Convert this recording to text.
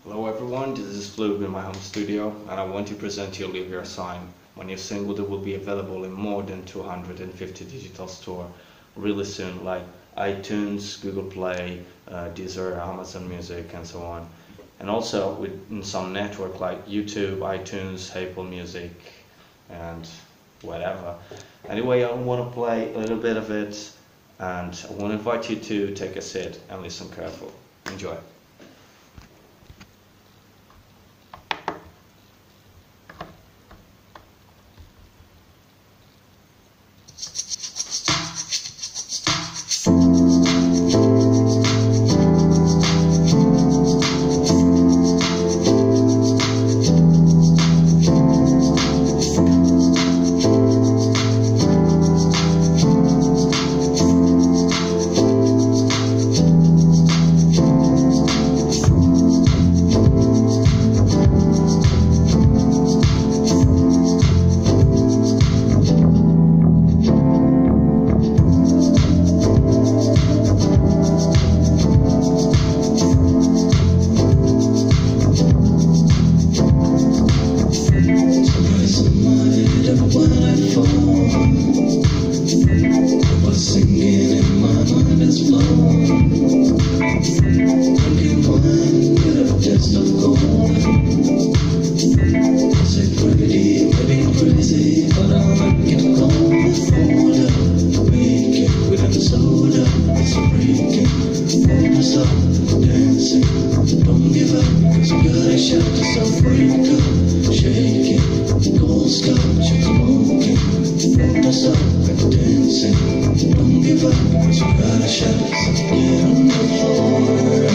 Hello everyone, this is Flube in my home studio, and I want to present you Leave Your Sign, my new single that will be available in more than 250 digital stores really soon, like iTunes, Google Play, Deezer, Amazon Music, and so on. And also in some network like YouTube, iTunes, Apple Music, and whatever. Anyway, I want to play a little bit of it, and I want to invite you to take a sit and listen carefully. Enjoy. Don't give up, 'cause you gotta shout yourself, break up, shake it, gold scotch, smoking, don't stop dancing. Don't give up, 'cause you gotta shout yourself, get on the floor.